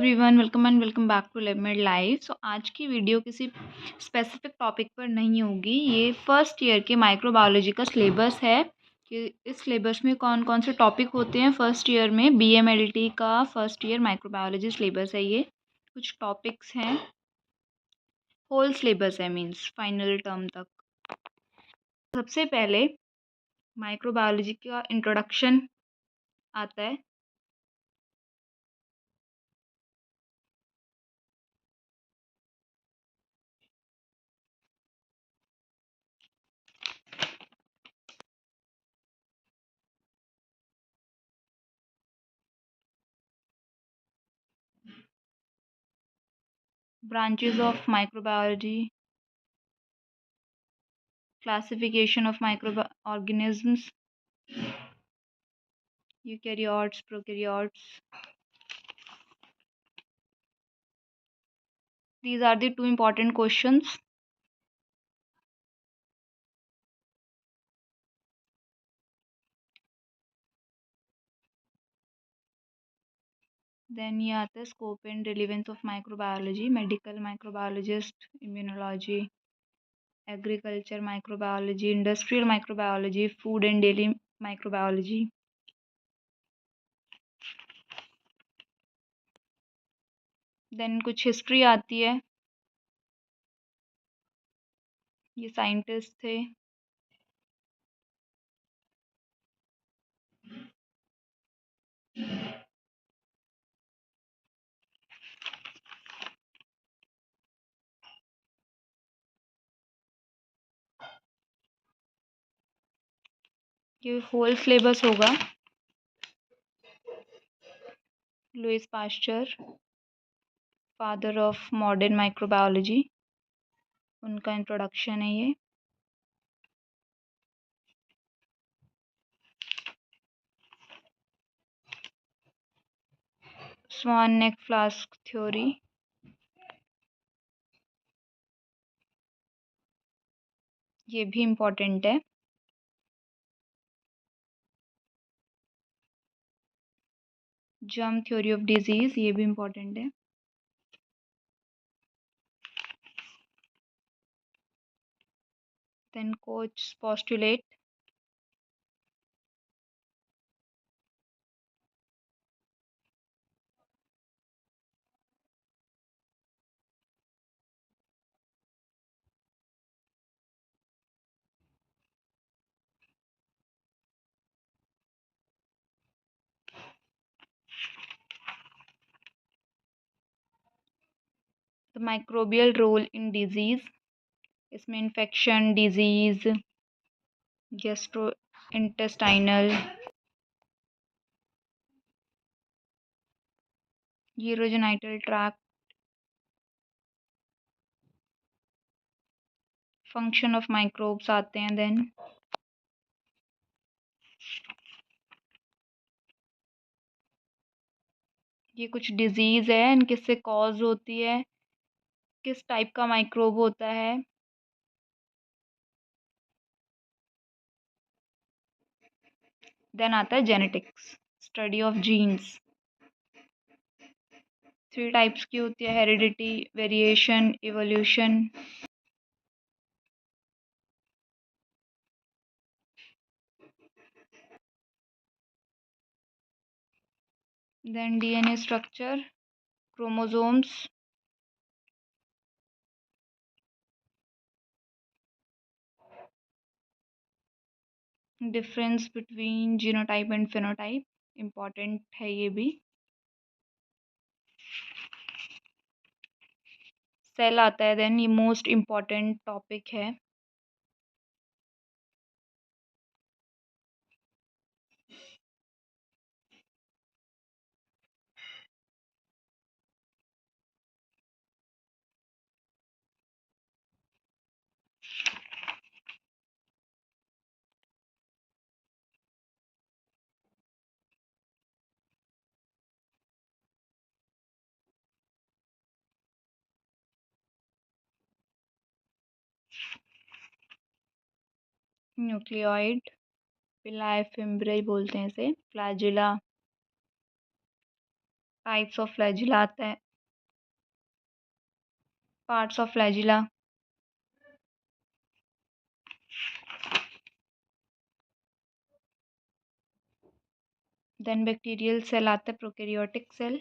Everyone, welcome back to live med life. So आज की video किसी स्पेसिफिक टॉपिक पर नहीं होगी। ये फर्स्ट ईयर के माइक्रोबायोलॉजी का सिलेबस है कि इस सिलेबस में कौन कौन से टॉपिक होते हैं। फर्स्ट ईयर में बीएमएलटी का फर्स्ट ईयर माइक्रोबायोलॉजी सिलेबस है। ये कुछ टॉपिक्स हैं, होल सिलेबस है, मीन्स फाइनल टर्म तक। सबसे पहले माइक्रोबायोलॉजी का इंट्रोडक्शन आता है। Branches of microbiology, classification of microorganisms, eukaryotes, prokaryotes. These are the two important questions. Then ये आता है scope and relevance of microbiology, medical microbiologist, immunology, agriculture microbiology, industrial microbiology, food and daily microbiology. Then कुछ history आती है। ये scientist थे। ये whole syllabus होगा। Louis Pasteur, father of modern microbiology, उनका इंट्रोडक्शन है ये। स्वान नेक फ्लास्क थ्योरी, ये भी इम्पोर्टेंट है। जर्म थ्योरी ऑफ डिजीज, ये भी इम्पोर्टेंट है। Then Koch's postulate, the microbial role in disease, इसमें infection, disease, gastrointestinal, urogenital tract, function of microbes आते हैं। देन ये कुछ डिजीज है, इन किससे कॉज होती है, किस टाइप का माइक्रोब होता है। देन आता है genetics, study of genes. 3 types की होती है, heredity, variation, evolution. Then DNA structure, chromosomes, difference between genotype and phenotype, important है ये भी। सेल आता है। देन ये मोस्ट इम्पॉर्टेंट टॉपिक है। न्यूक्लियोइड, पिलाई फिम्ब्रे बोलते हैं इसे, फ्लैजिला, टाइप्स ऑफ फ्लैजिला आता है, parts of flagella, then bacterial cell आता है, प्रोकैरियोटिक सेल,